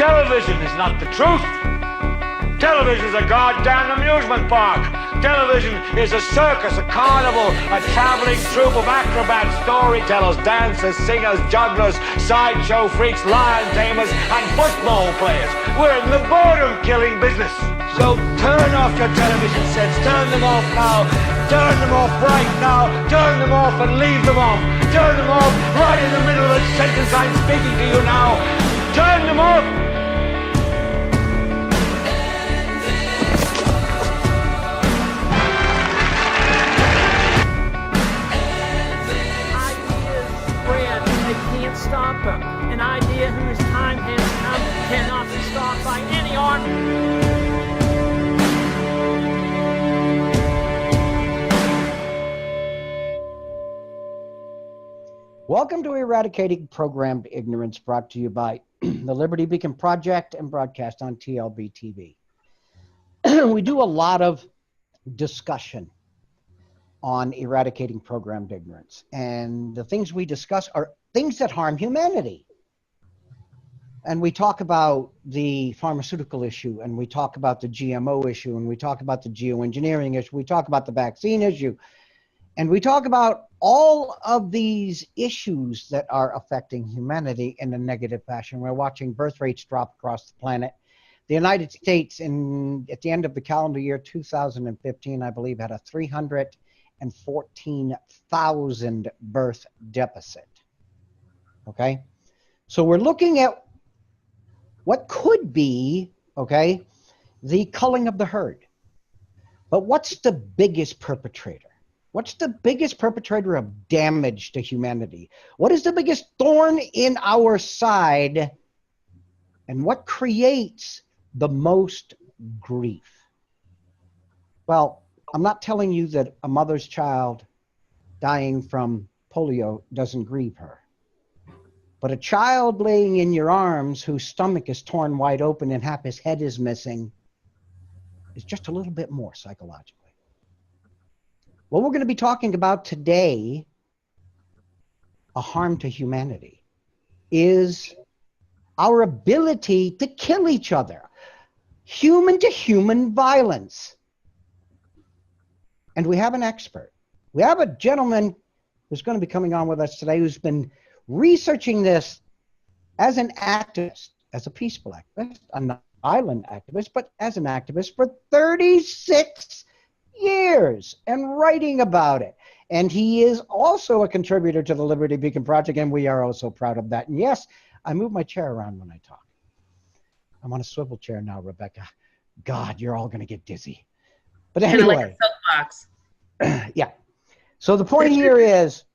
Television is not the truth. Television is a goddamn amusement park. Television is a circus, a carnival, a traveling troupe of acrobats, storytellers, dancers, singers, jugglers, sideshow freaks, lion tamers, and football players. We're in the boredom-killing business. So turn off your television sets. Turn them off now. Turn them off right now. Turn them off and leave them off. Turn them off right in the middle of the sentence I'm speaking to you now. Turn them off. Stop them. An idea whose time has come cannot be stopped by any army. Welcome to Eradicating Programmed Ignorance, brought to you by the Liberty Beacon Project and broadcast on TLBTV. We do a lot of discussion on eradicating programmed ignorance, and the things we discuss are things that harm humanity. And we talk about the pharmaceutical issue, and we talk about the GMO issue, and we talk about the geoengineering issue, we talk about the vaccine issue, and we talk about all of these issues that are affecting humanity in a negative fashion. We're watching birth rates drop across the planet. The United States, at the end of the calendar year 2015, I believe, had a 314,000 birth deficit. Okay, so we're looking at what could be, okay, the culling of the herd. But what's the biggest perpetrator? What's the biggest perpetrator of damage to humanity? What is the biggest thorn in our side? And what creates the most grief? Well, I'm not telling you that a mother's child dying from polio doesn't grieve her. But a child laying in your arms whose stomach is torn wide open and half his head is missing is just a little bit more psychologically. What we're going to be talking about today, a harm to humanity, is our ability to kill each other. Human-to-human violence. And we have an expert. We have a gentleman who's going to be coming on with us today who's been researching this as an activist, as a peaceful activist, a non-violent activist, but as an activist for 36 years and writing about it. And he is also a contributor to the Liberty Beacon Project, and we are also proud of that. And yes, I move my chair around when I talk. I'm on a swivel chair now, Rebecca. God, you're all going to get dizzy. But anyway. Like a soapbox. Yeah. So the point here is,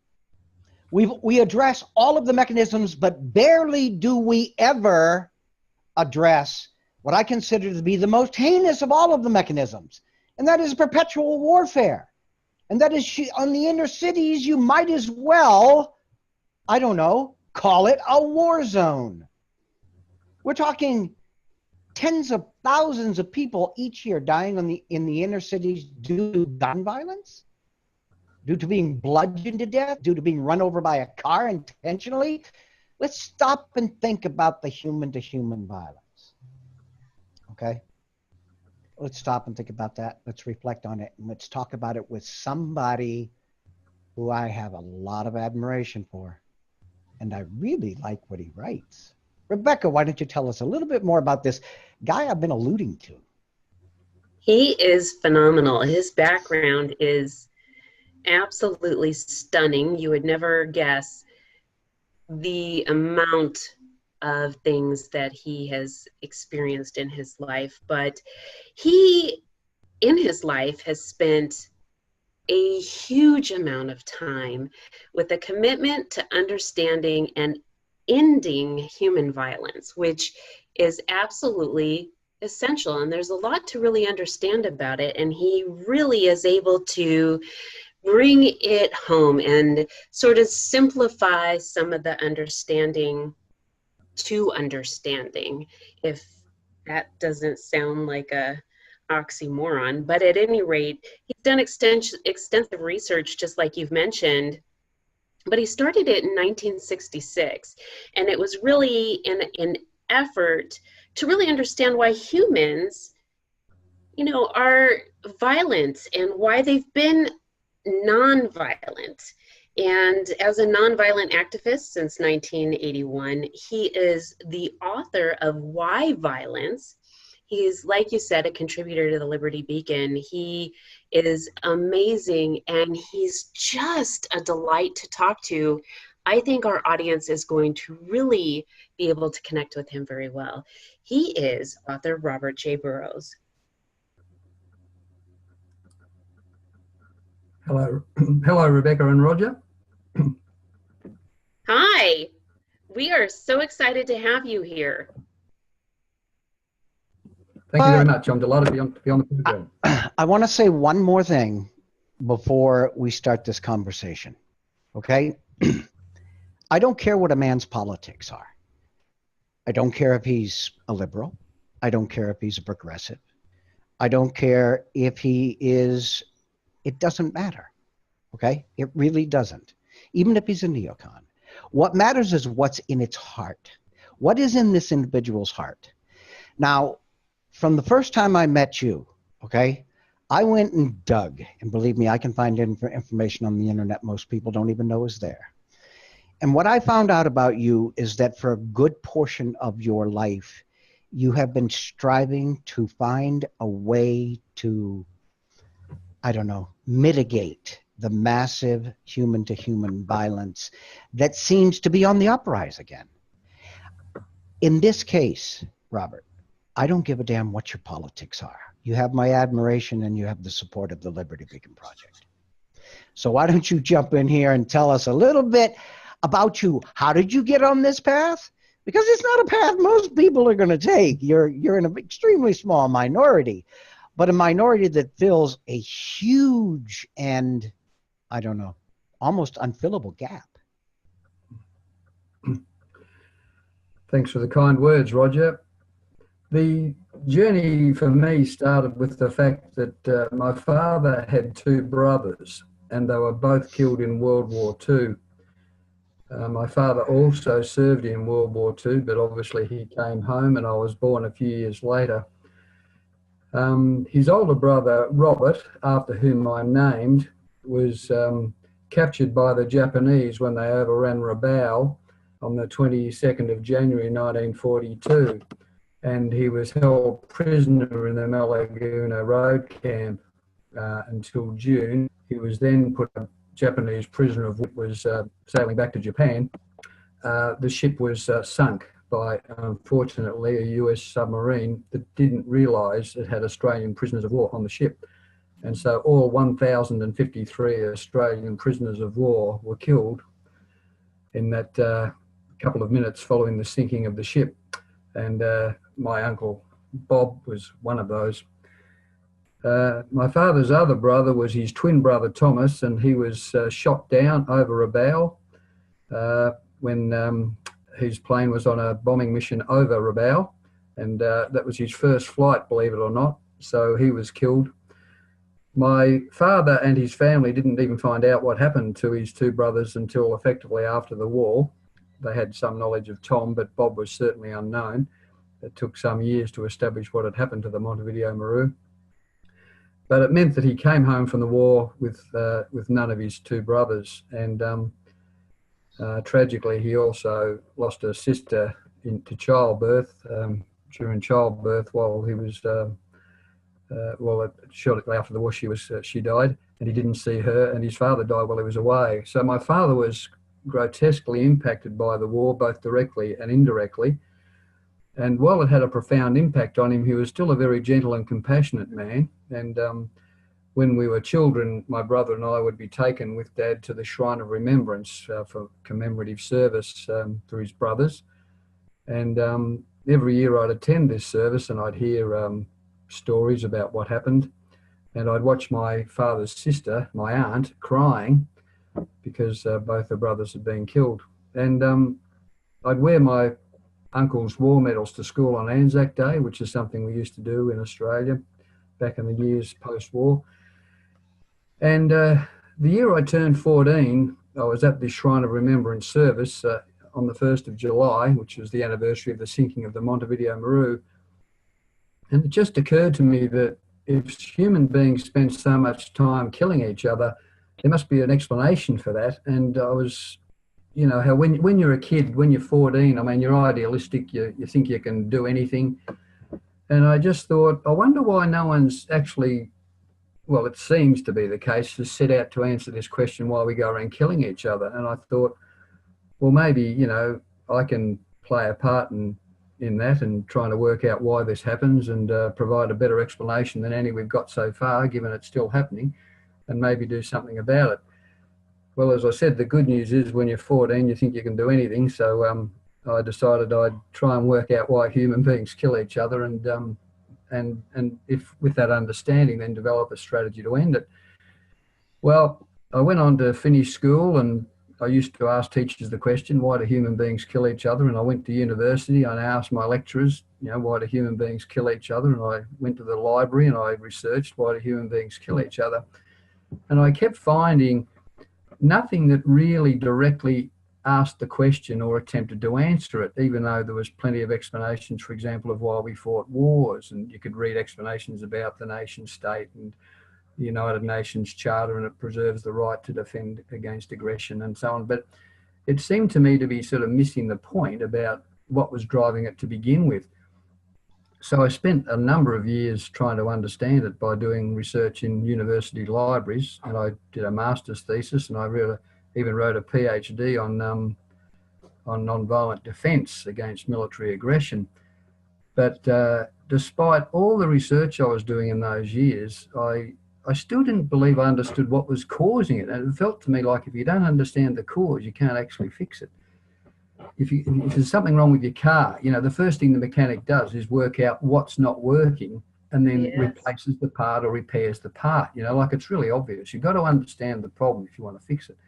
we address all of the mechanisms, but barely do we ever address what I consider to be the most heinous of all of the mechanisms, and that is perpetual warfare. And that is, on the inner cities, you might as well, I don't know, call it a war zone. We're talking tens of thousands of people each year dying in the inner cities due to gun violence, due to being bludgeoned to death, due to being run over by a car intentionally. Let's stop and think about the human-to-human violence. Okay? Let's stop and think about that. Let's reflect on it, and let's talk about it with somebody who I have a lot of admiration for, and I really like what he writes. Rebecca, why don't you tell us a little bit more about this guy I've been alluding to? He is phenomenal. His background is absolutely stunning. You would never guess the amount of things that he has experienced in his life, but he in his life has spent a huge amount of time with a commitment to understanding and ending human violence, which is absolutely essential, and there's a lot to really understand about it, and he really is able to bring it home and sort of simplify some of the understanding to understanding, if that doesn't sound like a oxymoron. But at any rate, he's done extensive research, just like you've mentioned, but he started it in 1966, and it was really an effort to really understand why humans, you know, are violent and why they've been nonviolent. And as a nonviolent activist since 1981, he is the author of Why Violence. He's, like you said, a contributor to the Liberty Beacon. He is amazing, and he's just a delight to talk to. I think our audience is going to really be able to connect with him very well. He is author Robert J. Burrowes. Hello, hello, Rebecca and Roger. Hi, we are so excited to have you here. Thank you very much. I'm delighted to be on the program. I want to say one more thing before we start this conversation, okay? I don't care what a man's politics are. I don't care if he's a liberal. I don't care if he's a progressive. I don't care if he is, it doesn't matter, okay? It really doesn't, even if he's a neocon. What matters is what's in its heart. What is in this individual's heart? Now, from the first time I met you, okay, I went and dug, and believe me, I can find information on the internet most people don't even know is there. And what I found out about you is that for a good portion of your life, you have been striving to find a way to, I don't know, mitigate the massive human-to-human violence that seems to be on the uprise again. In this case, Robert, I don't give a damn what your politics are. You have my admiration and you have the support of the Liberty Beacon Project. So why don't you jump in here and tell us a little bit about you. How did you get on this path? Because it's not a path most people are going to take. You're in an extremely small minority, but a minority that fills a huge and, I don't know, almost unfillable gap. Thanks for the kind words, Roger. The journey for me started with the fact that my father had two brothers and they were both killed in World War II. My father also served in World War II, but obviously he came home and I was born a few years later. His older brother, Robert, after whom I'm named, was captured by the Japanese when they overran Rabaul on the 22nd of January 1942. And he was held prisoner in the Malaguna Road camp until June. He was then put a Japanese prisoner of war, was sailing back to Japan. The ship was sunk by, unfortunately, a US submarine that didn't realise it had Australian prisoners of war on the ship. And so all 1,053 Australian prisoners of war were killed in that couple of minutes following the sinking of the ship. And my uncle Bob was one of those. My father's other brother was his twin brother Thomas, and he was shot down over Rabaul when his plane was on a bombing mission over Rabaul, and that was his first flight, believe it or not, so he was killed. My father and his family didn't even find out what happened to his two brothers until effectively after the war. They had some knowledge of Tom, but Bob was certainly unknown. It took some years to establish what had happened to the Montevideo Maru. But it meant that he came home from the war with none of his two brothers. And tragically, he also lost a sister to childbirth, during childbirth while he was, shortly after the war, she died, and he didn't see her, and his father died while he was away. So my father was grotesquely impacted by the war, both directly and indirectly. And while it had a profound impact on him, he was still a very gentle and compassionate man. And when we were children, my brother and I would be taken with Dad to the Shrine of Remembrance for commemorative service for his brothers. And every year I'd attend this service and I'd hear stories about what happened. And I'd watch my father's sister, my aunt, crying because both her brothers had been killed. And I'd wear my uncle's war medals to school on Anzac Day, which is something we used to do in Australia back in the years post-war. And the year I turned 14, I was at the Shrine of Remembrance service. on the 1st of July, which was the anniversary of the sinking of the Montevideo Maru. And it just occurred to me that if human beings spend so much time killing each other, there must be an explanation for that. And I was, you know, how when you're a kid, when you're 14, I mean, you're idealistic, you think you can do anything. And I just thought, I wonder why no one's actually, well, it seems to be the case, has set out to answer this question why we go around killing each other. And I thought, well, maybe, you know, I can play a part in that and trying to work out why this happens and provide a better explanation than any we've got so far, given it's still happening, and maybe do something about it. Well, as I said, the good news is when you're 14, you think you can do anything. So I decided I'd try and work out why human beings kill each other, and if with that understanding, then develop a strategy to end it. Well, I went on to finish school, and I used to ask teachers the question, why do human beings kill each other? And I went to university and I asked my lecturers, you know, why do human beings kill each other? And I went to the library and I researched, why do human beings kill each other? And I kept finding nothing that really directly asked the question or attempted to answer it, even though there was plenty of explanations, for example, of why we fought wars. And you could read explanations about the nation state and the United Nations Charter, and it preserves the right to defend against aggression and so on. But it seemed to me to be sort of missing the point about what was driving it to begin with. So I spent a number of years trying to understand it by doing research in university libraries, and I did a master's thesis, and I even wrote a PhD on nonviolent defence against military aggression. But despite all the research I was doing in those years, I still didn't believe I understood what was causing it. And it felt to me like if you don't understand the cause, you can't actually fix it. If there's something wrong with your car, you know, the first thing the mechanic does is work out what's not working and then replaces the part or repairs the part. You know, like it's really obvious. You've got to understand the problem if you want to fix it.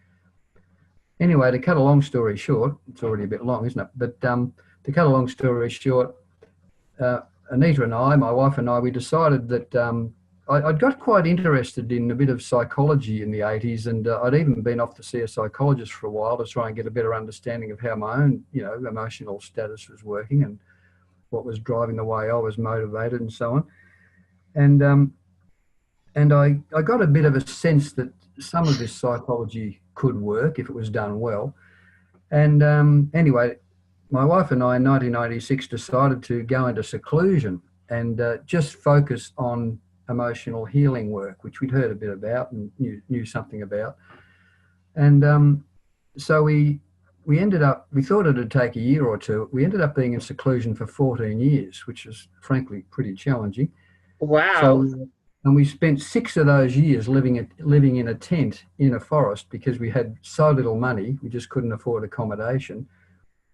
Anyway, to cut a long story short, it's already a bit long, isn't it? But to cut a long story short, Anita and I, my wife and I, we decided that I'd got quite interested in a bit of psychology in the 80s, and I'd even been off to see a psychologist for a while to try and get a better understanding of how my own, you know, emotional status was working and what was driving the way I was motivated and so on. And I got a bit of a sense that some of this psychology could work if it was done well. And anyway, my wife and I in 1996 decided to go into seclusion and just focus on emotional healing work, which we'd heard a bit about and knew something about. And so we ended up, we thought it'd take a year or two. We ended up being in seclusion for 14 years, which is frankly pretty challenging. Wow. So, and we spent 6 of those years living in a tent in a forest because we had so little money, we just couldn't afford accommodation.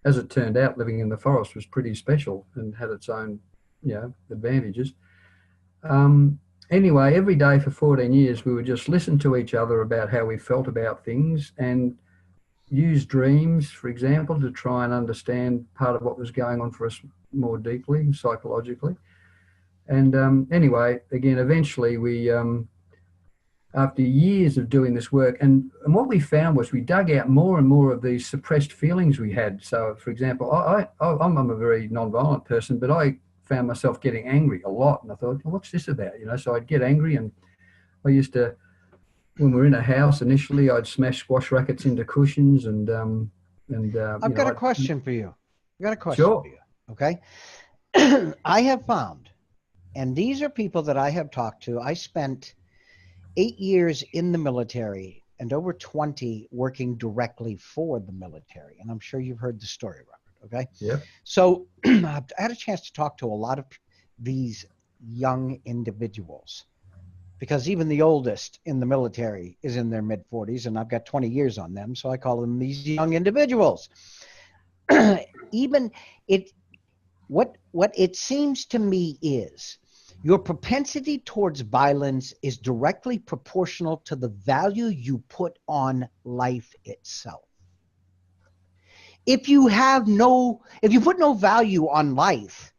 As it turned out, living in the forest was pretty special and had its own, you know, advantages. Anyway, every day for 14 years, we would just listen to each other about how we felt about things and use dreams, for example, to try and understand part of what was going on for us more deeply, psychologically. And anyway, again, eventually we, after years of doing this work, and what we found was we dug out more and more of these suppressed feelings we had. So, for example, I'm a very non-violent person, but I found myself getting angry a lot, and I thought, well, what's this about? You know, so I'd get angry, and I used to, when we were in a house initially, I'd smash squash rackets into cushions, and I've got a question for you. I've got a question Sure. for you. Okay, I have found, and these are people that I have talked to. I spent 8 years in the military and over 20 working directly for the military, and I'm sure you've heard the story, Robert. Okay. Yeah. So I had a chance to talk to a lot of these young individuals, because even the oldest in the military is in their mid-40s, and I've got 20 years on them, so I call them these young individuals. What it seems to me is your propensity towards violence is directly proportional to the value you put on life itself. If you put no value on life,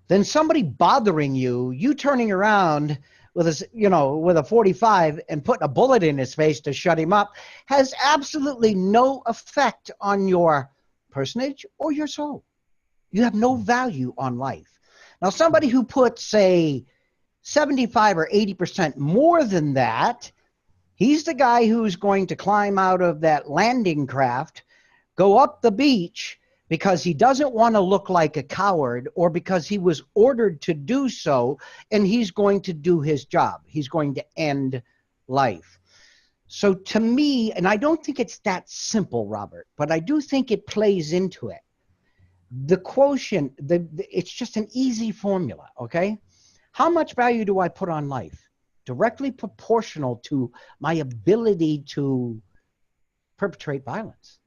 then somebody bothering you turning around with a 45 and putting a bullet in his face to shut him up has absolutely no effect on your personage or your soul. You have no value on life. Now, somebody who puts, say, 75 or 80% more than that, he's the guy who's going to climb out of that landing craft, go up the beach because he doesn't want to look like a coward or because he was ordered to do so, and he's going to do his job. He's going to end life. So to me, and I don't think it's that simple, Robert, but I do think it plays into it. The quotient, it's just an easy formula, okay? How much value do I put on life? Directly proportional to my ability to perpetrate violence.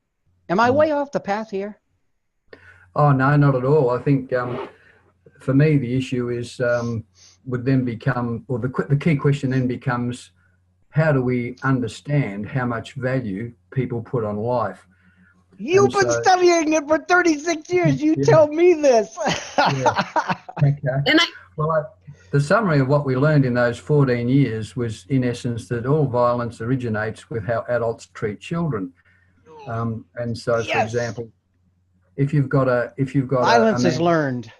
Am I way off the path here? Oh, no, not at all. I think for me, the issue is would then become, or the key question then becomes, how do we understand how much value people put on life? You've been studying it for 36 years. You tell me this. Okay. And The summary of what we learned in those 14 years was, in essence, that all violence originates with how adults treat children. And so, for example, if you've got violence is learned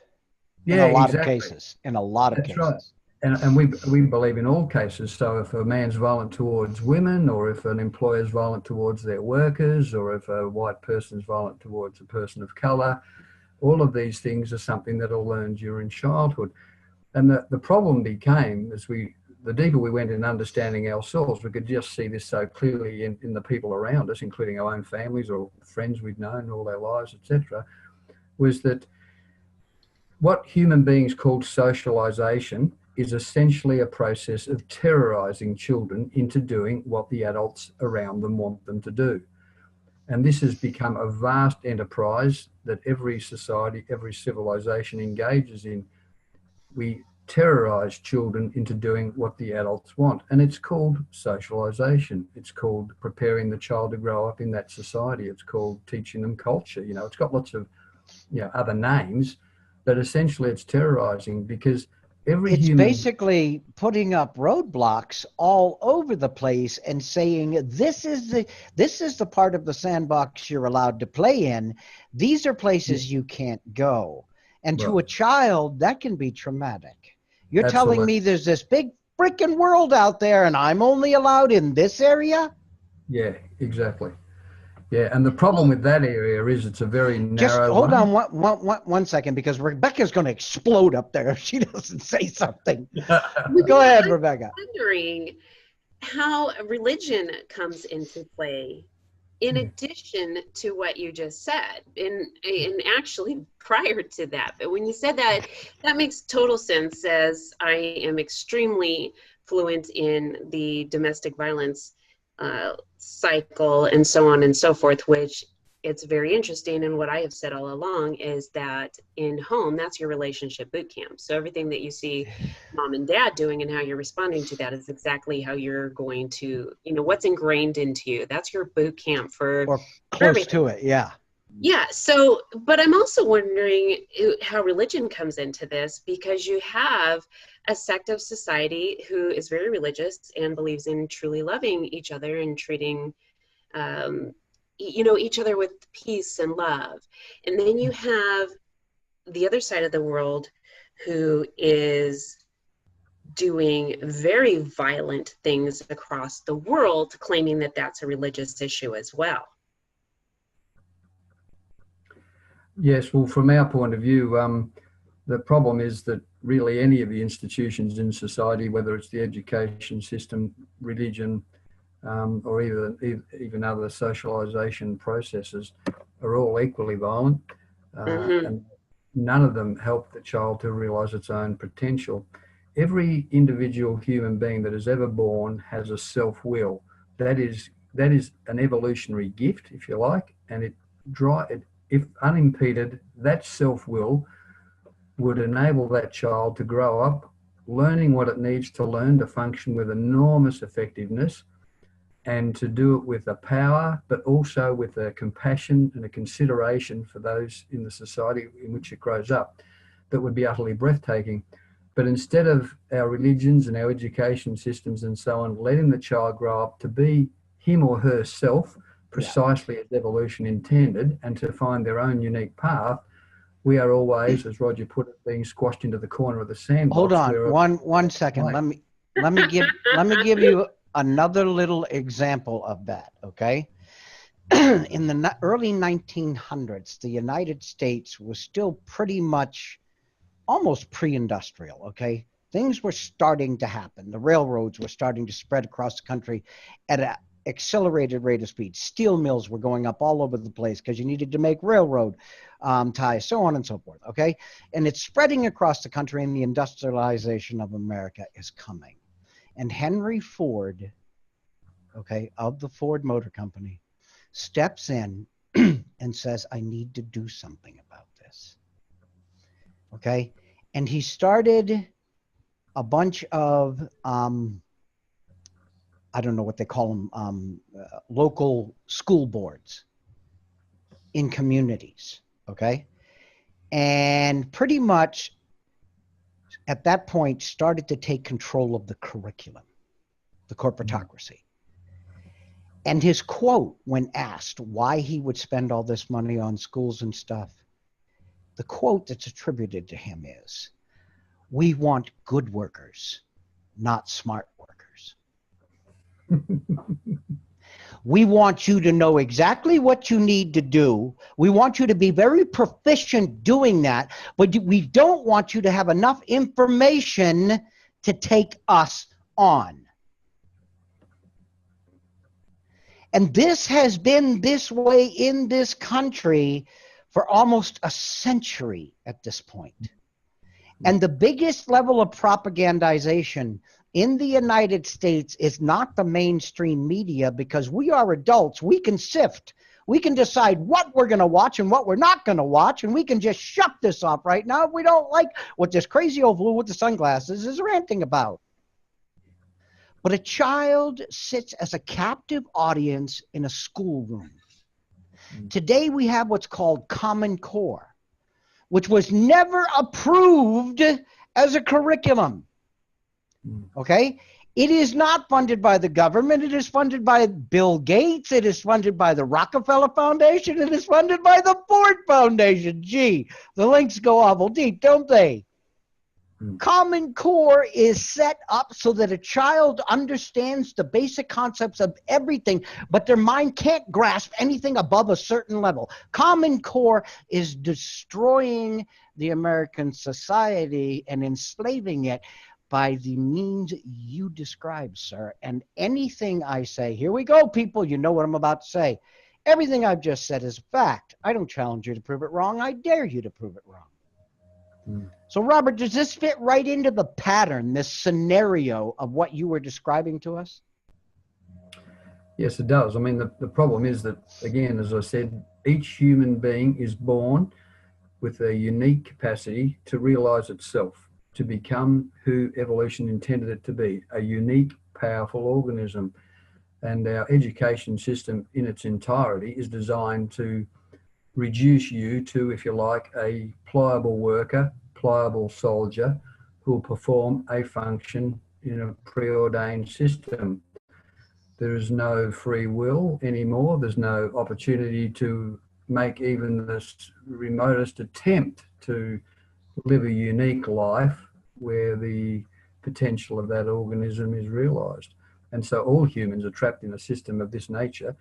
in a lot of cases. In a lot of cases. Right. And we believe in all cases. So if a man's violent towards women, or if an employer's violent towards their workers, or if a white person's violent towards a person of color, all of these things are something that are learned during childhood. And the problem became, the deeper we went in understanding ourselves, we could just see this so clearly in the people around us, including our own families or friends we've known all our lives, etc., was that what human beings called socialization is essentially a process of terrorizing children into doing what the adults around them want them to do. And this has become a vast enterprise that every society, every civilization engages in. We terrorize children into doing what the adults want. And it's called socialization. It's called preparing the child to grow up in that society. It's called teaching them culture. You know, it's got lots of other names, but essentially it's terrorizing, because it's basically putting up roadblocks all over the place and saying, this is the part of the sandbox you're allowed to play in. These are places you can't go. And to a child, that can be traumatic. You're telling me there's this big freaking world out there and I'm only allowed in this area? Yeah, exactly. Yeah, and the problem with that area is it's a very narrow Just hold on one second, because Rebecca's going to explode up there if she doesn't say something. Go ahead, Rebecca. I'm wondering how religion comes into play in addition to what you just said, and actually prior to that. But when you said that, that makes total sense, as I am extremely fluent in the domestic violence cycle and so on and so forth, which it's very interesting. And what I have said all along is that in home, that's your relationship boot camp. So everything that you see mom and dad doing and how you're responding to that is exactly how you're going to, what's ingrained into you. That's your boot camp for close to it. Yeah. Yeah. So, but I'm also wondering how religion comes into this, because you have a sect of society who is very religious and believes in truly loving each other and treating, each other with peace and love. And then you have the other side of the world who is doing very violent things across the world, claiming that that's a religious issue as well. Yes, well, from our point of view, the problem is that really any of the institutions in society, whether it's the education system, religion, or even other socialization processes, are all equally violent. And none of them help the child to realize its own potential. Every individual human being that is ever born has a self-will. That is an evolutionary gift, if you like, and if unimpeded, that self-will would enable that child to grow up learning what it needs to learn to function with enormous effectiveness, and to do it with a power, but also with a compassion and a consideration for those in the society in which it grows up, that would be utterly breathtaking. But instead of our religions and our education systems and so on letting the child grow up to be him or herself, precisely as evolution intended, and to find their own unique path, we are always, as Roger put it, being squashed into the corner of the sandbox. Hold on, one second. Let me give you another little example of that. Okay, in the early 1900s, the United States was still pretty much almost pre-industrial. Okay, things were starting to happen. The railroads were starting to spread across the country at an accelerated rate of speed. Steel mills were going up all over the place because you needed to make railroad ties, so on and so forth. Okay, and it's spreading across the country, and the industrialization of America is coming. And Henry Ford, okay, of the Ford Motor Company, steps in and says, I need to do something about this. Okay, and he started a bunch of I don't know what they call them, local school boards in communities, okay? And pretty much at that point started to take control of the curriculum, the corporatocracy. And his quote, when asked why he would spend all this money on schools and stuff, the quote that's attributed to him is, "We want good workers, not smart workers." We want you to know exactly what you need to do. We want you to be very proficient doing that, but we don't want you to have enough information to take us on. And this has been this way in this country for almost a century at this point. And the biggest level of propagandization in the United States is not the mainstream media, because we are adults. We can sift. We can decide what we're going to watch and what we're not going to watch, and we can just shut this off right now if we don't like what this crazy old fool with the sunglasses is ranting about. But a child sits as a captive audience in a schoolroom. Today we have what's called Common Core, which was never approved as a curriculum. Okay? It is not funded by the government. It is funded by Bill Gates. It is funded by the Rockefeller Foundation. It is funded by the Ford Foundation. Gee, the links go awful deep, don't they? Common Core is set up so that a child understands the basic concepts of everything, but their mind can't grasp anything above a certain level. Common Core is destroying the American society and enslaving it by the means you described, sir. And anything I say, here we go, people, you know what I'm about to say. Everything I've just said is a fact. I don't challenge you to prove it wrong. I dare you to prove it wrong. So, Robert, does this fit right into the pattern, this scenario of what you were describing to us? Yes, it does. I mean, the problem is that, again, as I said, each human being is born with a unique capacity to realize itself, to become who evolution intended it to be, a unique, powerful organism. And our education system in its entirety is designed to reduce you to, if you like, a pliable worker, pliable soldier who will perform a function in a preordained system. There is no free will anymore. There's no opportunity to make even the remotest attempt to live a unique life where the potential of that organism is realized. And so all humans are trapped in a system of this nature,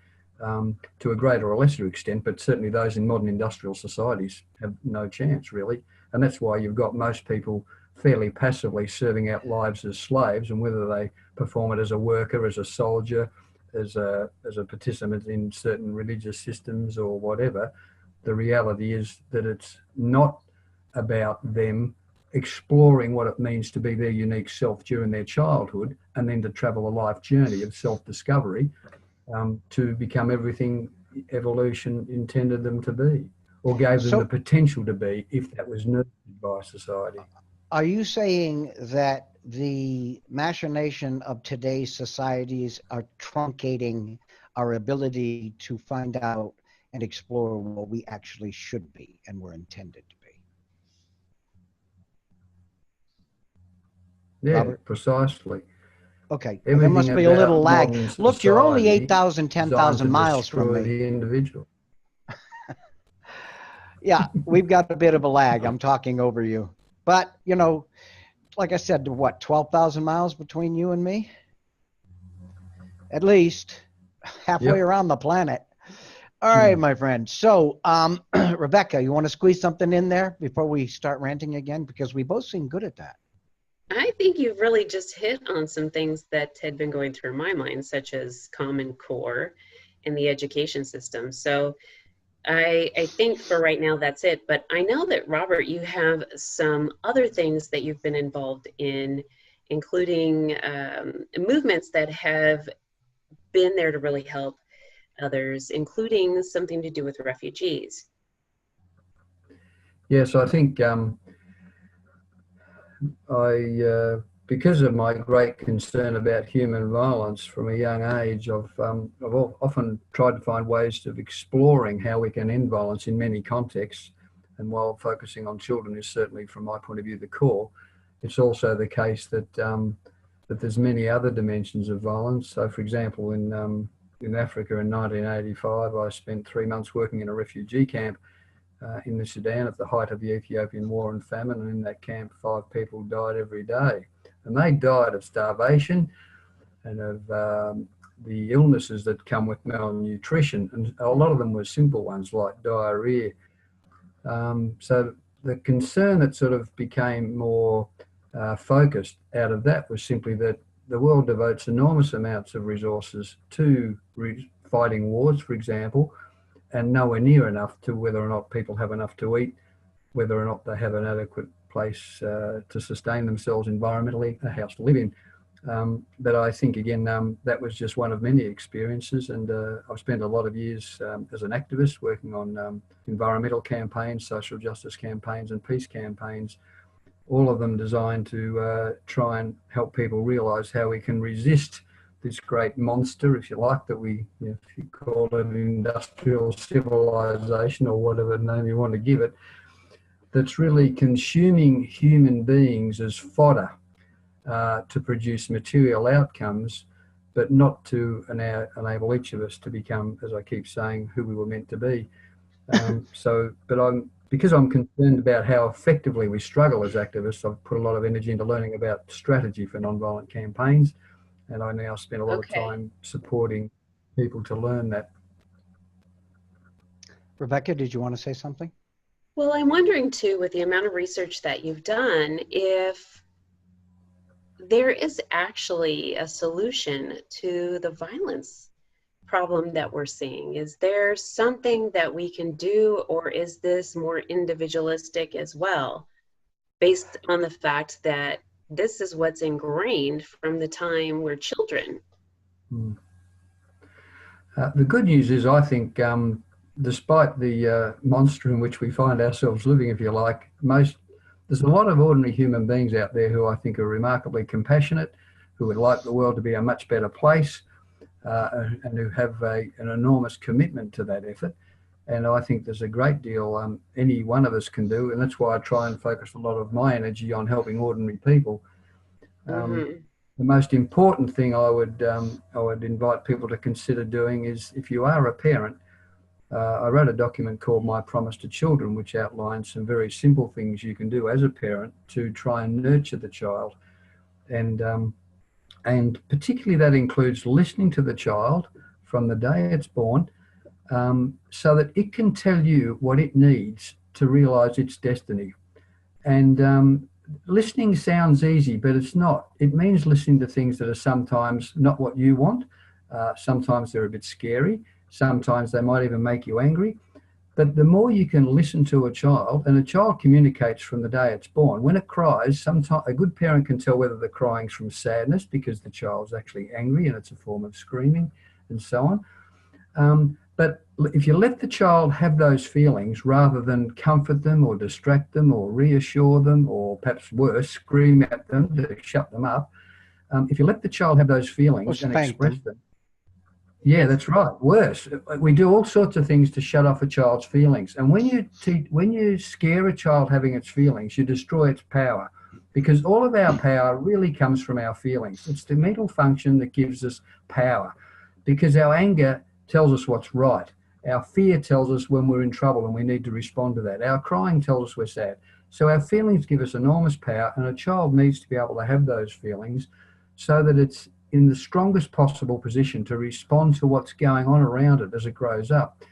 to a greater or lesser extent, but certainly those in modern industrial societies have no chance, really. And that's why you've got most people fairly passively serving out lives as slaves, and whether they perform it as a worker, as a soldier, as a participant in certain religious systems or whatever, the reality is that it's not about them exploring what it means to be their unique self during their childhood and then to travel a life journey of self-discovery, to become everything evolution intended them to be, or gave them the potential to be, if that was nurtured by society. Are you saying that the machination of today's societies are truncating our ability to find out and explore what we actually should be and were intended to be? Yeah, Robert? precisely. Okay, well, there Everything must be a little about lag. modern Look, you're only society 8,000, designed 10,000 to miles from destroy me. the individual. Yeah, we've got a bit of a lag. I'm talking over you. But, you know, like I said, what, 12,000 miles between you and me? At least halfway Yep. around the planet. All right, my friend. So, Rebecca, you want to squeeze something in there before we start ranting again? Because we both seem good at that. I think you've really just hit on some things that had been going through my mind, such as Common Core and the education system. So I think for right now that's it. But I know that, Robert, you have some other things that you've been involved in, including movements that have been there to really help others, including something to do with refugees. Yes, I think because of my great concern about human violence from a young age, I've often tried to find ways of exploring how we can end violence in many contexts. And while focusing on children is certainly, from my point of view, the core, it's also the case that that there's many other dimensions of violence. So, for example, in Africa in 1985, I spent 3 months working in a refugee camp in the Sudan at the height of the Ethiopian war and famine, and in that camp 5 people died every day, and they died of starvation and of the illnesses that come with malnutrition, and a lot of them were simple ones like diarrhea. So the concern that sort of became more focused out of that was simply that the world devotes enormous amounts of resources to fighting wars, for example, and nowhere near enough to whether or not people have enough to eat, whether or not they have an adequate place to sustain themselves environmentally, a house to live in. But I think, again, that was just one of many experiences. And I've spent a lot of years as an activist working on environmental campaigns, social justice campaigns, and peace campaigns, all of them designed to try and help people realise how we can resist this great monster, if you like, that we, if you call it industrial civilization or whatever name you want to give it, that's really consuming human beings as fodder to produce material outcomes, but not to enable each of us to become, as I keep saying, who we were meant to be. Because I'm concerned about how effectively we struggle as activists, I've put a lot of energy into learning about strategy for nonviolent campaigns. And I now spend a lot of time supporting people to learn that. Rebecca, did you want to say something? Well, I'm wondering too, with the amount of research that you've done, if there is actually a solution to the violence problem that we're seeing. Is there something that we can do, or is this more individualistic as well, based on the fact that this is what's ingrained from the time we're children? The good news is, I think, despite the monster in which we find ourselves living, if you like, there's a lot of ordinary human beings out there who I think are remarkably compassionate, who would like the world to be a much better place, and who have an enormous commitment to that effort. And I think there's a great deal any one of us can do, and that's why I try and focus a lot of my energy on helping ordinary people. The most important thing I would invite people to consider doing is, if you are a parent, I wrote a document called My Promise to Children, which outlines some very simple things you can do as a parent to try and nurture the child. And particularly that includes listening to the child from the day it's born, so that it can tell you what it needs to realise its destiny. And listening sounds easy, but it's not. It means listening to things that are sometimes not what you want. Sometimes they're a bit scary. Sometimes they might even make you angry. But the more you can listen to a child, and a child communicates from the day it's born. When it cries, sometimes a good parent can tell whether the crying's from sadness because the child's actually angry and it's a form of screaming, and so on. But if you let the child have those feelings rather than comfort them or distract them or reassure them, or perhaps worse, scream at them to shut them up, if you let the child have those feelings and express them. Yeah, that's right. Worse, we do all sorts of things to shut off a child's feelings. And when you scare a child having its feelings, you destroy its power. because all of our power really comes from our feelings. It's the mental function that gives us power, because our anger tells us what's right. Our fear tells us when we're in trouble and we need to respond to that. Our crying tells us we're sad. So our feelings give us enormous power, and a child needs to be able to have those feelings so that it's in the strongest possible position to respond to what's going on around it as it grows up.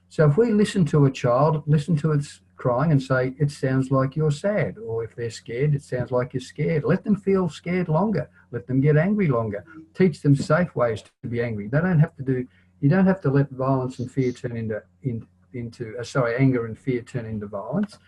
So if we listen to a child, listen to its crying and say, it sounds like you're sad, or if they're scared, it sounds like you're scared. Let them feel scared longer. Let them get angry longer. Teach them safe ways to be angry. They don't have to do, you don't have to let violence and fear turn into anger and fear turn into violence.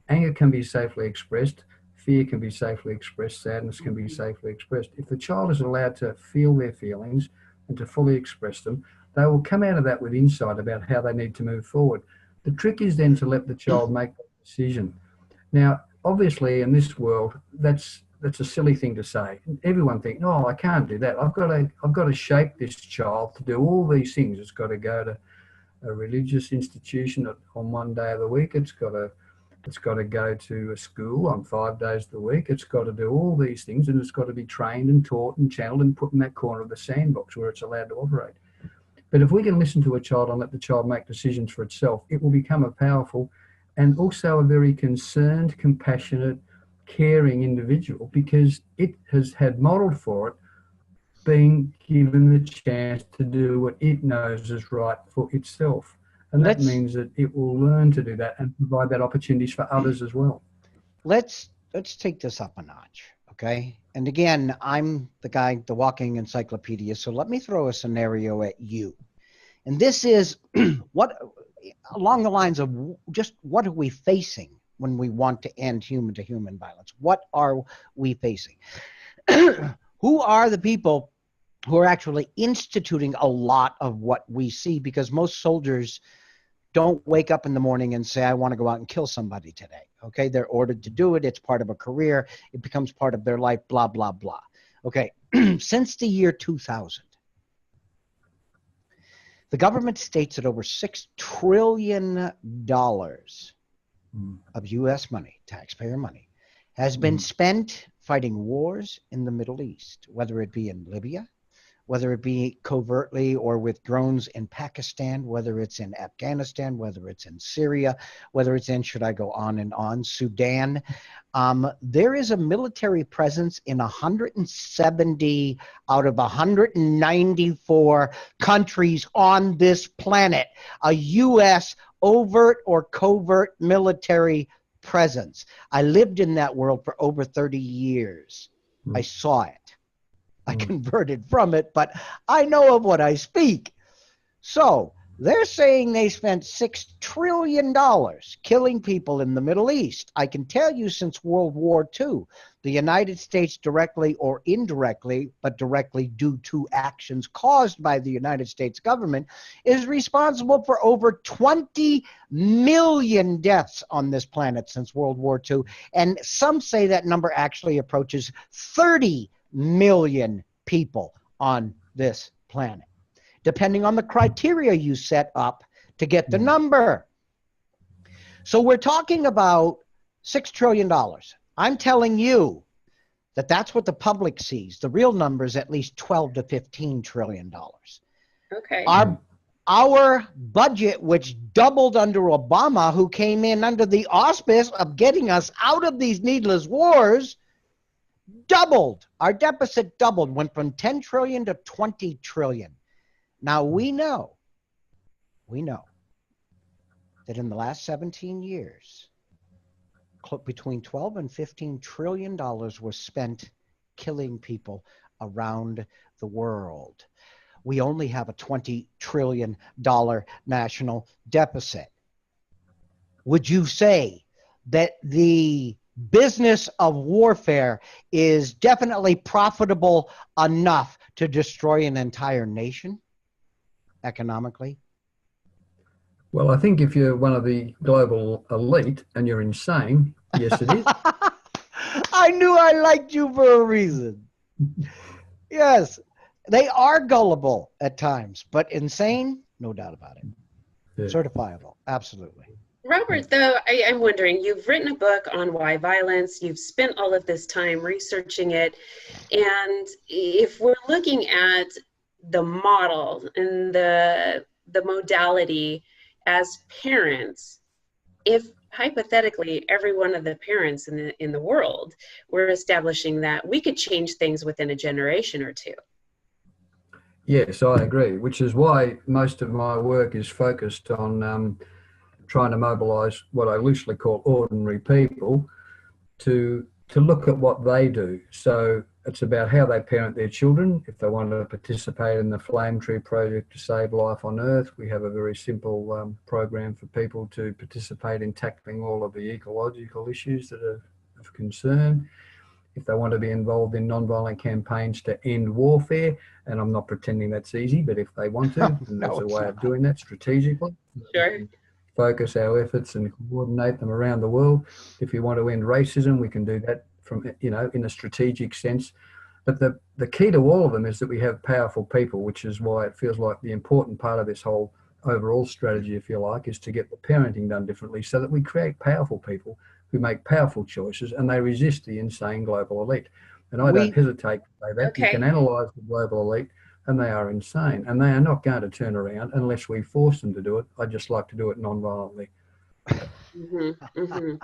Anger can be safely expressed. Fear can be safely expressed. Sadness can be safely expressed. If the child is allowed to feel their feelings and to fully express them, they will come out of that with insight about how they need to move forward. The trick is then to let the child make that decision. Now, obviously, in this world, that's a silly thing to say. Everyone thinks, "No, I can't do that. I've got to shape this child to do all these things. It's got to go to a religious institution on one day of the week. It's got to go to a school on 5 days of the week. It's got to do all these things, and it's got to be trained and taught and channeled and put in that corner of the sandbox where it's allowed to operate." But if we can listen to a child and let the child make decisions for itself, it will become a powerful and also a very concerned, compassionate, caring individual, because it has had modelled for it being given the chance to do what it knows is right for itself. And that means that it will learn to do that and provide that opportunities for others as well. Let's take this up a notch, okay? And again, I'm the guy, the walking encyclopedia, so let me throw a scenario at you. And this is what, along the lines of just what are we facing when we want to end human-to-human violence? What are we facing? Who are the people who are actually instituting a lot of what we see? Because most soldiers don't wake up in the morning and say, I want to go out and kill somebody today. Okay, they're ordered to do it. It's part of a career. It becomes part of their life, blah, blah, blah. Okay, since the year 2000, the government states that over $6 trillion of U.S. money, taxpayer money, has been spent fighting wars in the Middle East, whether it be in Libya, whether it be covertly or with drones in Pakistan, whether it's in Afghanistan, whether it's in Syria, whether it's in, should I go on and on, Sudan. There is a military presence in 170 out of 194 countries on this planet, a U.S. overt or covert military presence. I lived in that world for over 30 years. I saw it. I converted from it, but I know of what I speak. So they're saying they spent $6 trillion killing people in the Middle East. I can tell you since World War II, the United States directly or indirectly, but directly due to actions caused by the United States government, is responsible for over 20 million deaths on this planet since World War II. And some say that number actually approaches 30 million people on this planet, depending on the criteria you set up to get the number. So we're talking about $6 trillion. I'm telling you that that's what the public sees. The real number is at least 12 to 15 trillion dollars. Okay. Our budget, which doubled under Obama, who came in under the auspice of getting us out of these needless wars, doubled. Our deficit doubled, went from 10 trillion to 20 trillion. Now we know that in the last 17 years, between 12 and 15 trillion dollars was spent killing people around the world. We only have a $20 trillion national deficit. Would you say that the business of warfare is definitely profitable enough to destroy an entire nation economically? Well, I think if you're one of the global elite and you're insane, yes, it is. I knew I liked you for a reason. Yes, they are gullible at times, but insane, no doubt about it. Yeah. Certifiable, absolutely. Robert, though, I'm wondering, you've written a book on why violence, you've spent all of this time researching it, and if we're looking at the model and the modality as parents, if hypothetically every one of the parents in the world were establishing that we could change things within a generation or two. Yes, I agree, which is why most of my work is focused on trying to mobilize what I loosely call ordinary people to look at what they do. So it's about how they parent their children. If they want to participate in the Flame Tree Project to save life on Earth, we have a very simple program for people to participate in tackling all of the ecological issues that are of concern. If they want to be involved in nonviolent campaigns to end warfare, and I'm not pretending that's easy, but if they want to, and there's a way of doing that strategically. Sure. Focus our efforts and coordinate them around the world. If you want to end racism, we can do that from, in a strategic sense. But the key to all of them is that we have powerful people, which is why it feels like the important part of this whole overall strategy, if you like, is to get the parenting done differently so that we create powerful people who make powerful choices and they resist the insane global elite. And I don't hesitate to say that. Okay. You can analyse the global elite, and they are insane, and they are not going to turn around unless we force them to do it. I'd just like to do it non-violently. Mm-hmm, mm-hmm.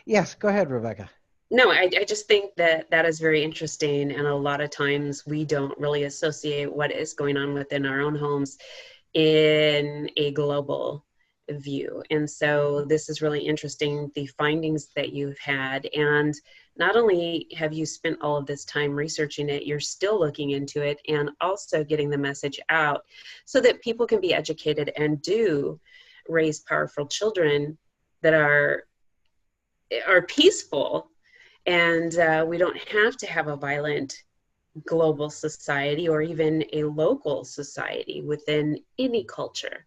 Yes, go ahead, Rebecca. No, I just think that is very interesting, and a lot of times we don't really associate what is going on within our own homes in a global view. And so this is really interesting, the findings that you've had. And not only have you spent all of this time researching it, you're still looking into it and also getting the message out so that people can be educated and do raise powerful children that are peaceful. And we don't have to have a violent global society or even a local society within any culture.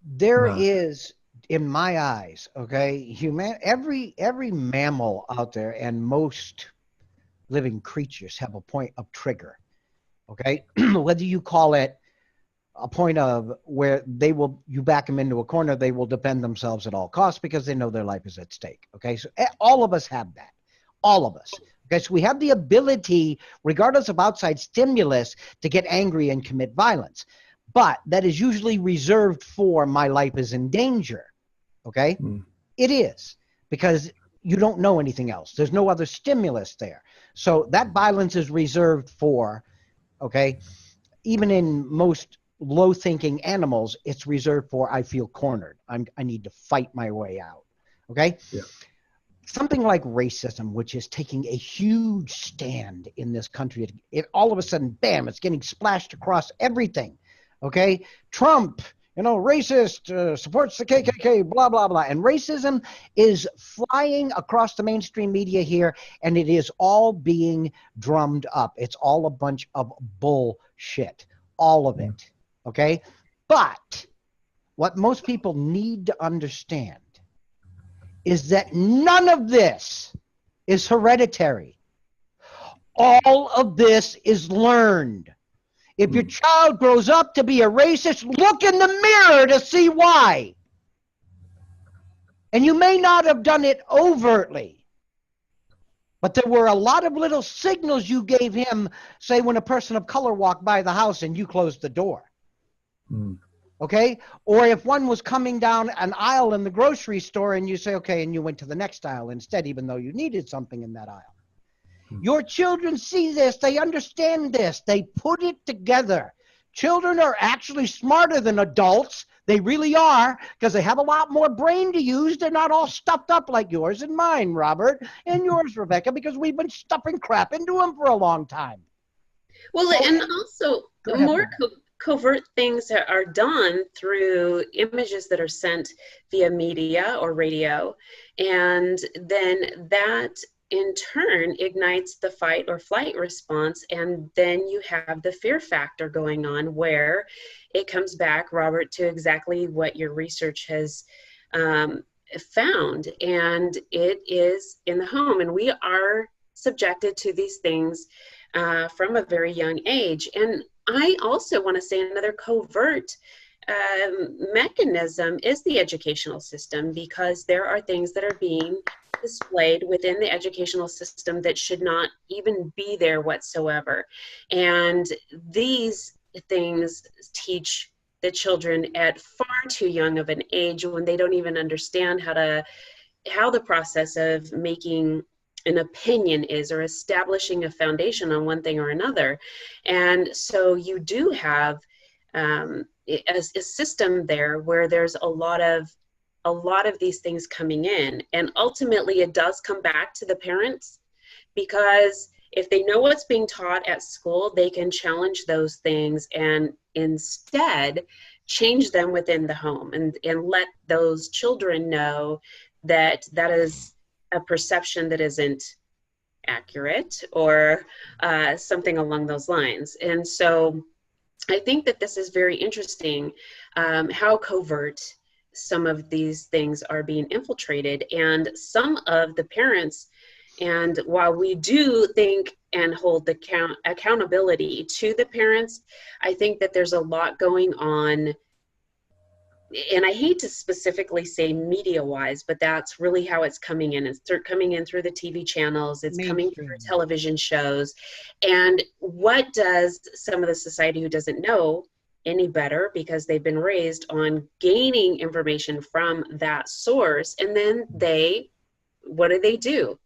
There is, in my eyes, okay, every mammal out there and most living creatures have a point of trigger, okay? Whether you call it a point of where you back them into a corner, they will defend themselves at all costs because they know their life is at stake, okay? So all of us have that, all of us. Okay, so we have the ability, regardless of outside stimulus, to get angry and commit violence. But that is usually reserved for my life is in danger, okay? It is, because you don't know anything else. There's no other stimulus there. So that violence is reserved for, okay? Even in most low-thinking animals, it's reserved for I feel cornered. I need to fight my way out, okay? Yeah. Something like racism, which is taking a huge stand in this country, it all of a sudden, bam, it's getting splashed across everything. Okay, Trump, racist, supports the KKK, blah, blah, blah. And racism is flying across the mainstream media here, and it is all being drummed up. It's all a bunch of bullshit, all of it. Okay, but what most people need to understand is that none of this is hereditary. All of this is learned. If your child grows up to be a racist, look in the mirror to see why. And you may not have done it overtly, but there were a lot of little signals you gave him, say when a person of color walked by the house and you closed the door. Okay? Or if one was coming down an aisle in the grocery store and you say, okay, and you went to the next aisle instead, even though you needed something in that aisle. Your children see this, they understand this, they put it together. Children are actually smarter than adults. They really are, because they have a lot more brain to use. They're not all stuffed up like yours and mine, Robert, and yours, Rebecca, because we've been stuffing crap into them for a long time. Well, and also more covert things are done through images that are sent via media or radio, and then that in turn ignites the fight or flight response, and then you have the fear factor going on, where it comes back, Robert, to exactly what your research has found, and it is in the home, and we are subjected to these things from a very young age. And I also want to say another covert mechanism is the educational system, because there are things that are being displayed within the educational system that should not even be there whatsoever. And these things teach the children at far too young of an age, when they don't even understand how the process of making an opinion is, or establishing a foundation on one thing or another. And so you do have a system there where there's a lot of these things coming in, and ultimately it does come back to the parents, because if they know what's being taught at school, they can challenge those things and instead change them within the home, and let those children know that that is a perception that isn't accurate, or something along those lines. And so I think that this is very interesting, how covert some of these things are being infiltrated, and some of the parents. And while we do think and hold the accountability to the parents, I think that there's a lot going on. And I hate to specifically say media-wise, but that's really how it's coming in. It's coming in through the TV channels. It's coming through television shows. And what does some of the society who doesn't know any better, because they've been raised on gaining information from that source, and then what do?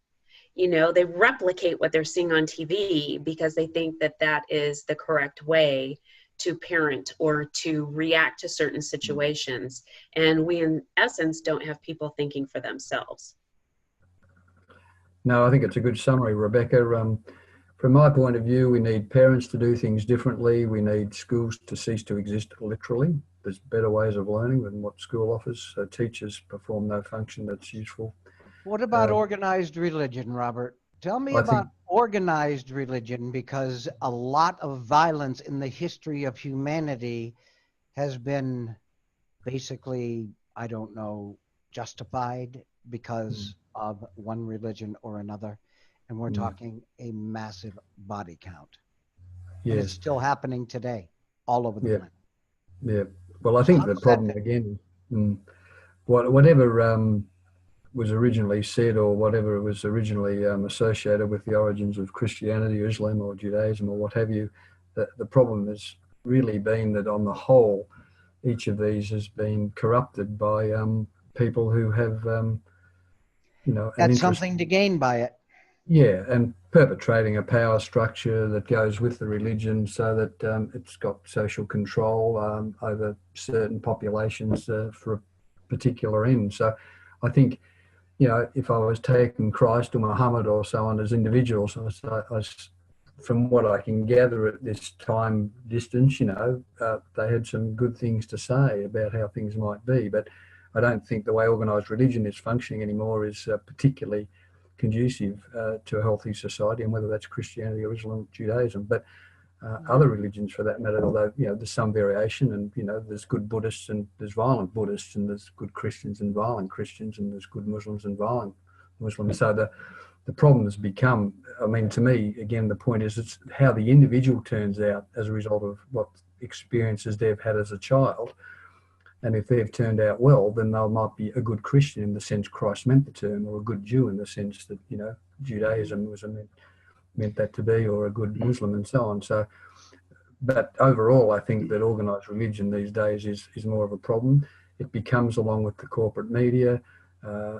You know, they replicate what they're seeing on TV, because they think that that is the correct way to parent or to react to certain situations. And we, in essence, don't have people thinking for themselves. No, I think it's a good summary, Rebecca. From my point of view, we need parents to do things differently. We need schools to cease to exist literally. There's better ways of learning than what school offers. Teachers perform no function that's useful. What about organized religion, Robert? Tell me about organized religion, because a lot of violence in the history of humanity has been basically, I don't know, justified because of one religion or another. And we're talking a massive body count. Yes. And it's still happening today all over the planet. Yeah. Well, I think the problem again, whatever was originally said, or whatever was originally associated with the origins of Christianity, or Islam, or Judaism, or what have you, the problem has really been that on the whole, each of these has been corrupted by people who have, had something to gain by it. Yeah, and perpetrating a power structure that goes with the religion, so that it's got social control over certain populations for a particular end. So I think, if I was taking Christ or Muhammad or so on as individuals, from what I can gather at this time distance, they had some good things to say about how things might be. But I don't think the way organised religion is functioning anymore is particularly conducive to a healthy society, and whether that's Christianity or Islam, Judaism. But other religions, for that matter, although there's some variation, and there's good Buddhists and there's violent Buddhists, and there's good Christians and violent Christians, and there's good Muslims and violent Muslims. So the problem has become, to me, again, the point is it's how the individual turns out as a result of what experiences they've had as a child. And if they've turned out well, then they might be a good Christian in the sense Christ meant the term, or a good Jew in the sense that Judaism was meant that to be, or a good Muslim, and so on. So, but overall, I think that organised religion these days is more of a problem. It becomes, along with the corporate media,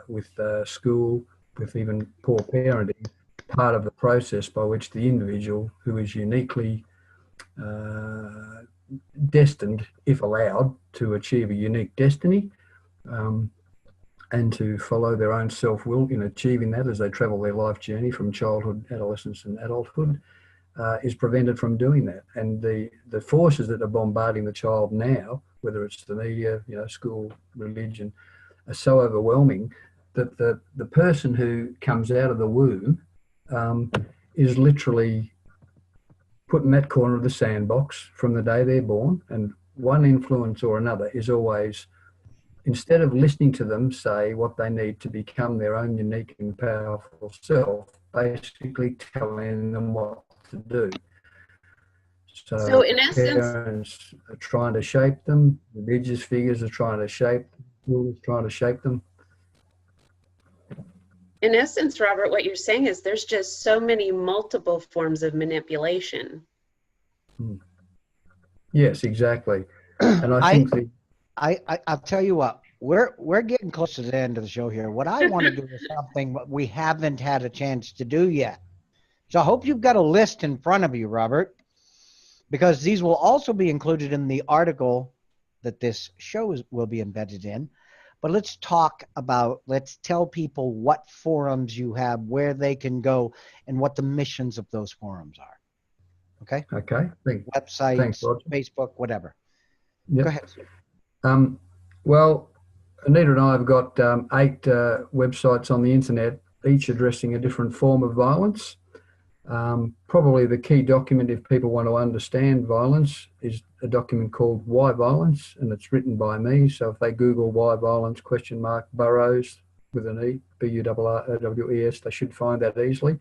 with school, with even poor parenting, part of the process by which the individual, who is uniquely destined, if allowed, to achieve a unique destiny, and to follow their own self-will in achieving that as they travel their life journey from childhood, adolescence and adulthood, is prevented from doing that. And the forces that are bombarding the child now, whether it's the media, school, religion, are so overwhelming that the person who comes out of the womb is literally put in that corner of the sandbox from the day they're born. And one influence or another is always, instead of listening to them say what they need to become their own unique and powerful self, basically telling them what to do. So So in essence, parents are trying to shape them. Religious figures are trying to shape them. Rulers trying to shape them. Robert, what you're saying is there's just so many multiple forms of manipulation. Yes, exactly. And I think that I'll tell you what, we're getting close to the end of the show here. What I want to do is something that we haven't had a chance to do yet. So I hope you've got a list in front of you, Robert, because these will also be included in the article that this show will be embedded in. But let's tell people what forums you have, where they can go, and what the missions of those forums are. Okay? okay. Websites, Thanks, Roger. Facebook, whatever. Yep. Go ahead. Well, Anita and I have got 8 websites on the internet, each addressing a different form of violence. Probably the key document, if people want to understand violence, is a document called Why Violence, and it's written by me. So if they Google Why Violence Burrowes with an E, Burrowes, they should find that easily.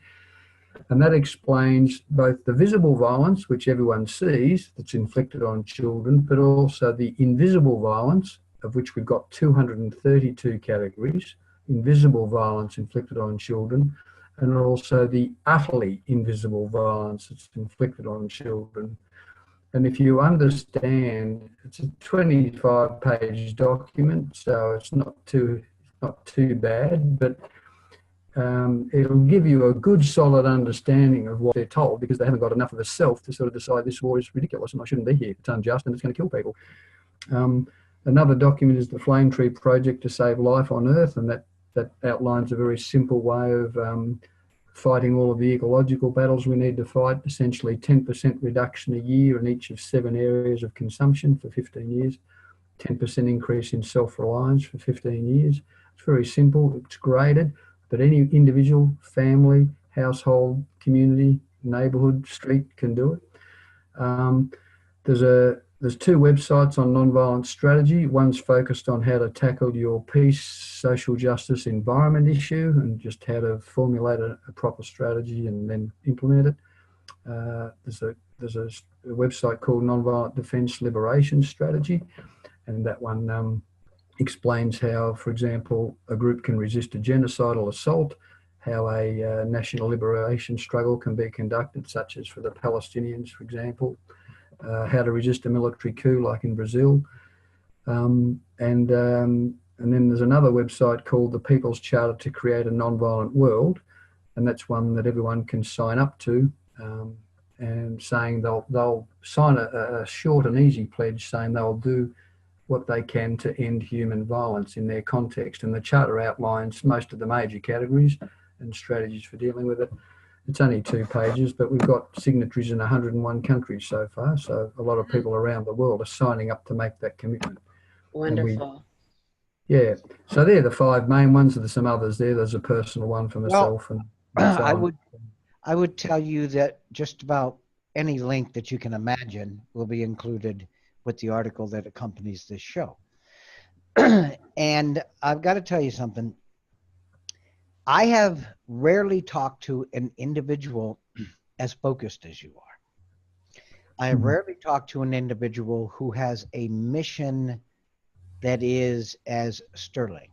And that explains both the visible violence, which everyone sees, that's inflicted on children, but also the invisible violence, of which we've got 232 categories, invisible violence inflicted on children, and also the utterly invisible violence that's inflicted on children. And if you understand, it's a 25-page document, so it's not too bad, but it'll give you a good solid understanding of what they're told, because they haven't got enough of a self to sort of decide this war is ridiculous and I shouldn't be here, it's unjust and it's going to kill people. Another document is the Flame Tree Project to Save Life on Earth, and that outlines a very simple way of fighting all of the ecological battles we need to fight, essentially 10% reduction a year in each of 7 areas of consumption for 15 years, 10% increase in self-reliance for 15 years. It's very simple, it's graded, but any individual, family, household, community, neighbourhood, street can do it. There's 2 websites on nonviolent strategy. One's focused on how to tackle your peace, social justice, environment issue, and just how to formulate a proper strategy and then implement it. There's a website called Nonviolent Defence Liberation Strategy, and that one explains how, for example, a group can resist a genocidal assault, how a national liberation struggle can be conducted, such as for the Palestinians, for example. How to resist a military coup like in Brazil. And then there's another website called the People's Charter to Create a Nonviolent World, and that's one that everyone can sign up to, and saying they'll sign a short and easy pledge saying they'll do what they can to end human violence in their context. And the Charter outlines most of the major categories and strategies for dealing with it. It's only 2 pages, but we've got signatories in 101 countries so far. So a lot of people around the world are signing up to make that commitment. Wonderful. Yeah. So they're the 5 main ones. There's some others there. There's a personal one for myself. Well, and so on. I would tell you that just about any link that you can imagine will be included with the article that accompanies this show. And I've got to tell you something. I have rarely talked to an individual as focused as you are. I have rarely talked to an individual who has a mission that is as sterling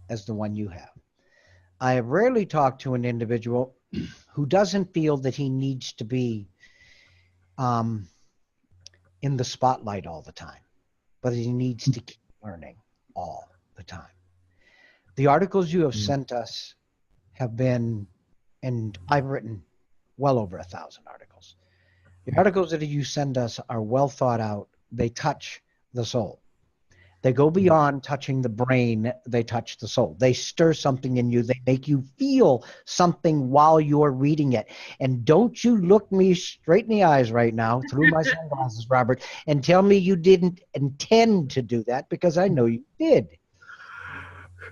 as the one you have. I have rarely talked to an individual who doesn't feel that he needs to be in the spotlight all the time, but he needs to keep learning all the time. The articles you have sent us have been, and I've written well over 1,000 articles. The articles that you send us are well thought out. They touch the soul. They go beyond touching the brain. They touch the soul. They stir something in you. They make you feel something while you're reading it. And don't you look me straight in the eyes right now through my sunglasses, Robert, and tell me you didn't intend to do that, because I know you did.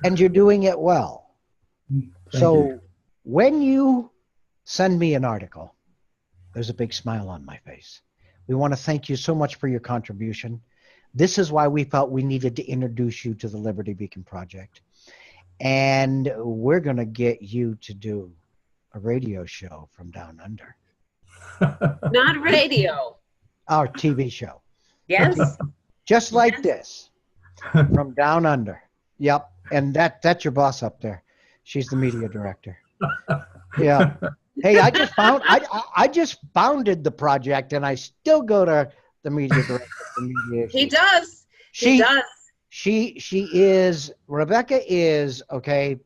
And you're doing it well. Thank you. When you send me an article, there's a big smile on my face. We want to thank you so much for your contribution. This is why we felt we needed to introduce you to the Liberty Beacon Project. And we're going to get you to do a radio show from down under. Not radio. Our TV show. Yes. Just like this. From Down Under. Yep. And that's your boss up there. She's the media director. Yeah. Hey, I just founded the project, and I still go to the media director for media issues. He does. He does. She is, Rebecca is, okay,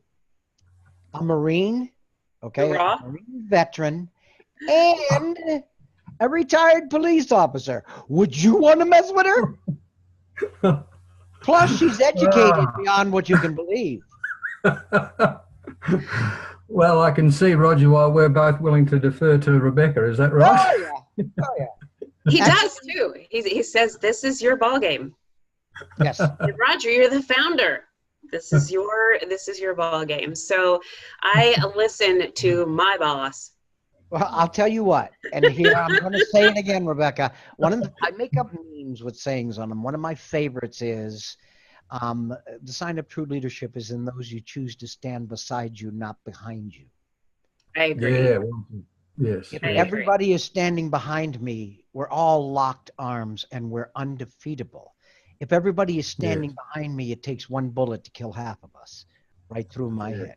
a Marine, okay, a Marine veteran, and a retired police officer. Would you want to mess with her? Plus, she's educated beyond what you can believe. Well, I can see, Roger, why we're both willing to defer to Rebecca. Is that right? Oh, yeah. Oh, yeah. He does, too. He says, this is your ball game. Yes. And Roger, you're the founder. This is your ball game. So I listen to my boss. Well, I'll tell you what, and here I'm going to say it again, Rebecca. I make up memes with sayings on them. One of my favorites is, the sign of true leadership is in those you choose to stand beside you, not behind you. I agree. Yeah. Yes. If everybody is standing behind me, we're all locked arms and we're undefeatable. If everybody is standing behind me, it takes one bullet to kill half of us, right through my head.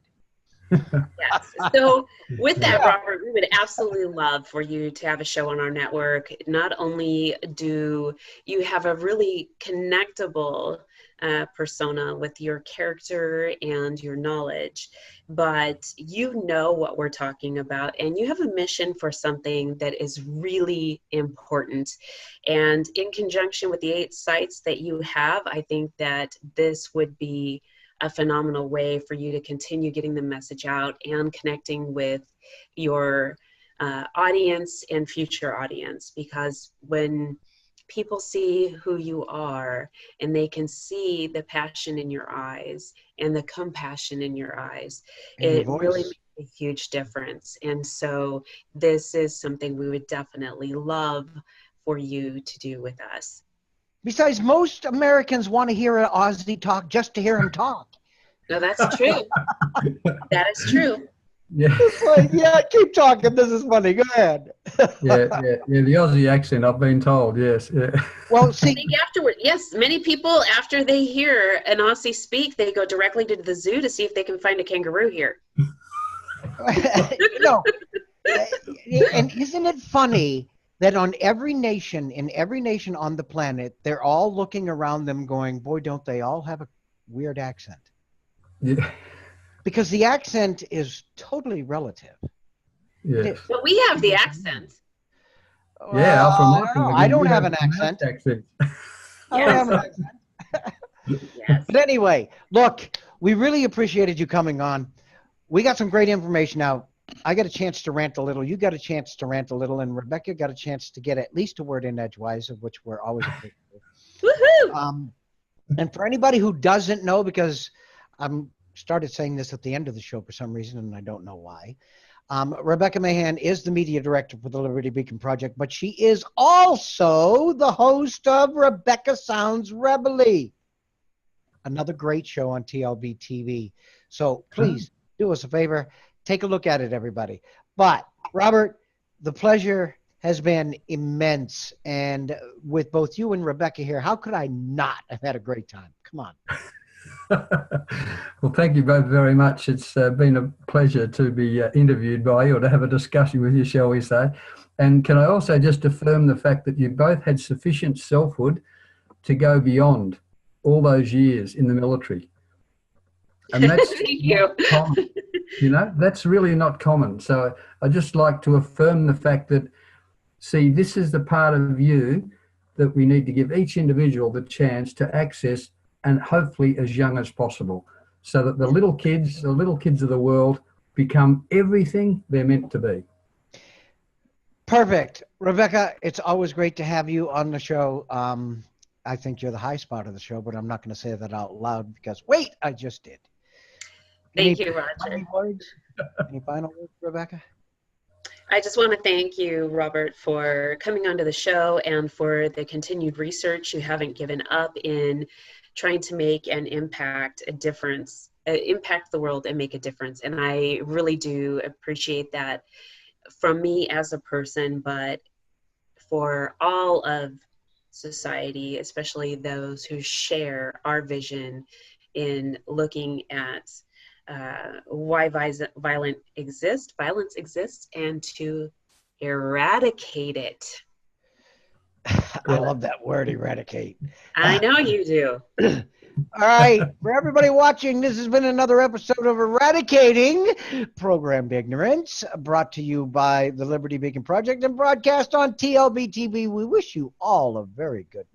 Yes. So with that, Robert, we would absolutely love for you to have a show on our network. Not only do you have a really connectable persona with your character and your knowledge, but you know what we're talking about, and you have a mission for something that is really important. And in conjunction with the 8 sites that you have, I think that this would be a phenomenal way for you to continue getting the message out and connecting with your audience and future audience. Because when people see who you are and they can see the passion in your eyes and the compassion in your eyes, it really makes a huge difference. And so this is something we would definitely love for you to do with us. Besides, most Americans want to hear an Aussie talk just to hear him talk. No, that's true. That is true. Yeah. It's like, yeah, keep talking. This is funny. Go ahead. Yeah. The Aussie accent, I've been told. Yes. Yeah. Well, I see, think afterward, yes, many people, after they hear an Aussie speak, they go directly to the zoo to see if they can find a kangaroo here. no. And isn't it funny that in every nation on the planet, they're all looking around them going, boy, don't they all have a weird accent? Yeah. Because the accent is totally relative. Yes. But we have the accent. Yeah, I don't have an accent. I don't have an accent. Yes. But anyway, look, we really appreciated you coming on. We got some great information out. I got a chance to rant a little. You got a chance to rant a little. And Rebecca got a chance to get at least a word in edgewise, of which we're always appreciative. Woohoo! And for anybody who doesn't know, because I'm started saying this at the end of the show for some reason, and I don't know why. Rebecca Mahan is the media director for the Liberty Beacon Project, but she is also the host of Rebecca Sounds Rebelly, another great show on TLBTV. So please do us a favor, take a look at it, everybody. But Robert, the pleasure has been immense, and with both you and Rebecca here, how could I not have had a great time? Come on. Well, thank you both very much. It's been a pleasure to be interviewed by you, or to have a discussion with you, shall we say. And can I also just affirm the fact that you both had sufficient selfhood to go beyond all those years in the military. And that's Thank you. common. You know, that's really not common. So I just like to affirm the fact that, see, this is the part of you that we need to give each individual the chance to access, and hopefully as young as possible, so that the little kids of the world become everything they're meant to be. Perfect. Rebecca, it's always great to have you on the show. I think you're the high spot of the show, but I'm not going to say that out loud because, wait, I just did. Thank you, Roger. Any final words, Rebecca? I just want to thank you, Robert, for coming onto the show and for the continued research. You haven't given up in trying to make an impact, a difference, impact the world and make a difference. And I really do appreciate that. from me as a person, but for all of society, especially those who share our vision in looking at why violence exists, and to eradicate it. I love that word, eradicate. I know you do. All right, for everybody watching, this has been another episode of Eradicating Programmed Ignorance, brought to you by the Liberty Beacon Project and broadcast on TLBTV. We wish you all a very good